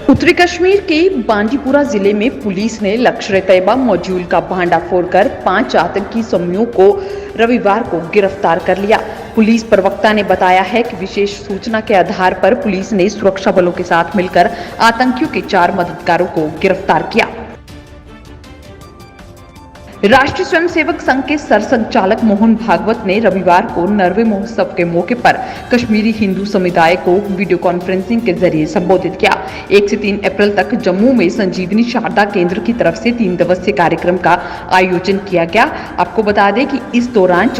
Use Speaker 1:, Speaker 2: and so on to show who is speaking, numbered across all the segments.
Speaker 1: उत्तरी कश्मीर के बांदीपुरा जिले में पुलिस ने लश्कर-ए-तैयबा मॉड्यूल का भांडाफोड़ कर 5 आतंकी समूहों को रविवार को गिरफ्तार कर लिया। पुलिस प्रवक्ता ने बताया है कि विशेष सूचना के आधार पर पुलिस ने सुरक्षा बलों के साथ मिलकर आतंकियों के 4 मददगारों को गिरफ्तार किया। राष्ट्रीय स्वयंसेवक संघ के सरसंघचालक मोहन भागवत ने रविवार को नरवे महोत्सव के मौके पर कश्मीरी हिंदू समुदाय को वीडियो कॉन्फ्रेंसिंग के जरिए संबोधित किया। 1 से 3 अप्रैल तक जम्मू में संजीवनी शारदा केंद्र की तरफ से 3 दिवसीय कार्यक्रम का आयोजन किया गया। आपको बता दें कि इस दौरान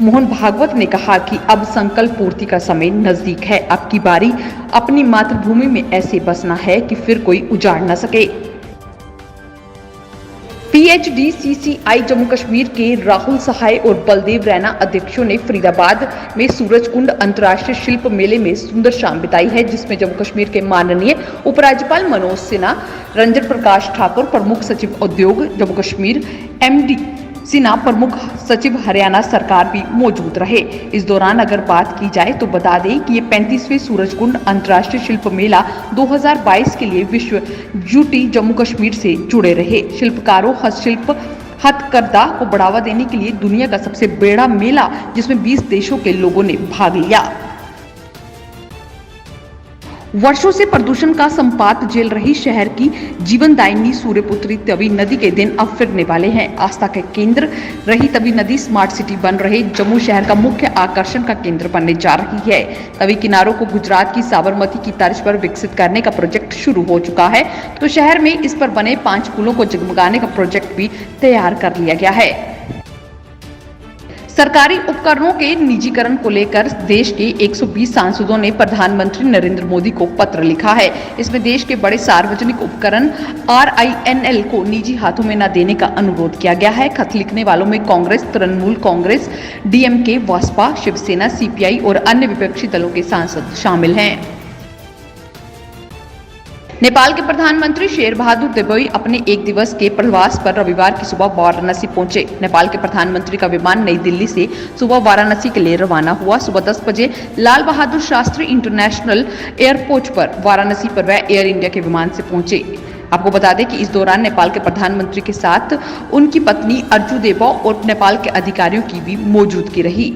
Speaker 1: मोहन भागवत ने कहा कि अब संकल्प पूर्ति का समय नजदीक है। अब की बारी अपनी मातृभूमि में ऐसे बसना है कि फिर कोई उजाड़ न सके। PHDCCI जम्मू कश्मीर के राहुल सहाय और बलदेव रैना अध्यक्षों ने फरीदाबाद में सूरजकुंड अंतर्राष्ट्रीय शिल्प मेले में सुंदर शाम बिताई है, जिसमें जम्मू कश्मीर के माननीय उपराज्यपाल मनोज सिन्हा, रंजन प्रकाश ठाकुर, प्रमुख सचिव उद्योग जम्मू कश्मीर MD सिन्हा, प्रमुख सचिव हरियाणा सरकार भी मौजूद रहे। इस दौरान अगर बात की जाए तो बता दें कि ये 35वें सूरजकुंड अंतर्राष्ट्रीय शिल्प मेला 2022 के लिए विश्व यूटी जम्मू कश्मीर से जुड़े रहे। शिल्पकारों, हस्तशिल्प, हथकरघा को बढ़ावा देने के लिए दुनिया का सबसे बड़ा मेला, जिसमें 20 देशों के लोगों ने भाग लिया। वर्षों से प्रदूषण का संपात झेल रही शहर की जीवनदायिनी सूर्यपुत्री तवी नदी के दिन अब फिरने वाले हैं। आस्था के केंद्र रही तवी नदी स्मार्ट सिटी बन रहे जम्मू शहर का मुख्य आकर्षण का केंद्र बनने जा रही है। तवी किनारों को गुजरात की साबरमती की तर्ज पर विकसित करने का प्रोजेक्ट शुरू हो चुका है, तो शहर में इस पर बने 5 पुलों को जगमगाने का प्रोजेक्ट भी तैयार कर लिया गया है। सरकारी उपकरणों के निजीकरण को लेकर देश के 120 सांसदों ने प्रधानमंत्री नरेंद्र मोदी को पत्र लिखा है। इसमें देश के बड़े सार्वजनिक उपकरण RINL को निजी हाथों में न देने का अनुरोध किया गया है। खत लिखने वालों में कांग्रेस, तृणमूल कांग्रेस, DMK, बसपा, शिवसेना, CPI और अन्य विपक्षी दलों के सांसद शामिल हैं। नेपाल के प्रधानमंत्री शेर बहादुर देउबा अपने 1 दिवस के प्रवास पर रविवार की सुबह वाराणसी पहुंचे। नेपाल के प्रधानमंत्री का विमान नई दिल्ली से सुबह वाराणसी के लिए रवाना हुआ। सुबह 10 बजे लाल बहादुर शास्त्री इंटरनेशनल एयरपोर्ट पर वाराणसी पर वह एयर इंडिया के विमान से पहुंचे। आपको बता दें कि इस दौरान नेपाल के प्रधानमंत्री के साथ उनकी पत्नी अर्जू देउबा और नेपाल के अधिकारियों की भी मौजूदगी रही।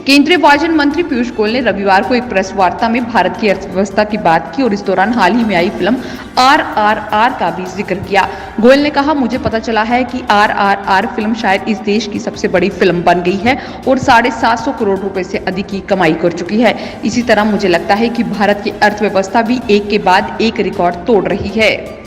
Speaker 1: केंद्रीय वाणिज्य मंत्री पीयूष गोयल ने रविवार को एक प्रेस वार्ता में भारत की अर्थव्यवस्था की बात की और इस दौरान हाल ही में आई फिल्म RRR का भी जिक्र किया। गोयल ने कहा, मुझे पता चला है कि RRR फिल्म शायद इस देश की सबसे बड़ी फिल्म बन गई है और 750 करोड़ रुपए से अधिक की कमाई कर चुकी है। इसी तरह मुझे लगता है कि भारत की अर्थव्यवस्था भी एक के बाद एक रिकॉर्ड तोड़ रही है।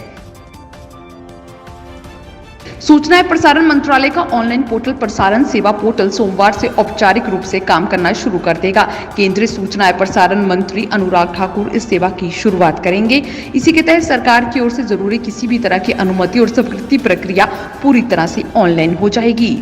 Speaker 1: सूचना एवं प्रसारण मंत्रालय का ऑनलाइन पोर्टल प्रसारण सेवा पोर्टल सोमवार से औपचारिक रूप से काम करना शुरू कर देगा। केंद्रीय सूचना एवं प्रसारण मंत्री अनुराग ठाकुर इस सेवा की शुरुआत करेंगे। इसी के तहत सरकार की ओर से जरूरी किसी भी तरह की अनुमति और स्वीकृति प्रक्रिया पूरी तरह से ऑनलाइन हो जाएगी।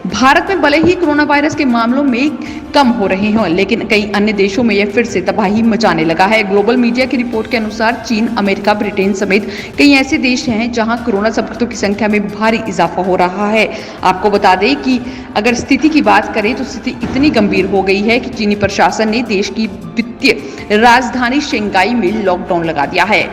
Speaker 1: भारत में भले ही कोरोना वायरस के मामलों में कम हो रहे हों, लेकिन कई अन्य देशों में यह फिर से तबाही मचाने लगा है। ग्लोबल मीडिया की रिपोर्ट के अनुसार चीन, अमेरिका, ब्रिटेन समेत कई ऐसे देश हैं जहां कोरोना संक्रमितों की संख्या में भारी इजाफा हो रहा है। आपको बता दें कि अगर स्थिति की बात करें तो स्थिति इतनी गंभीर हो गई है कि चीनी प्रशासन ने देश की वित्तीय राजधानी शंघाई में लॉकडाउन लगा दिया है।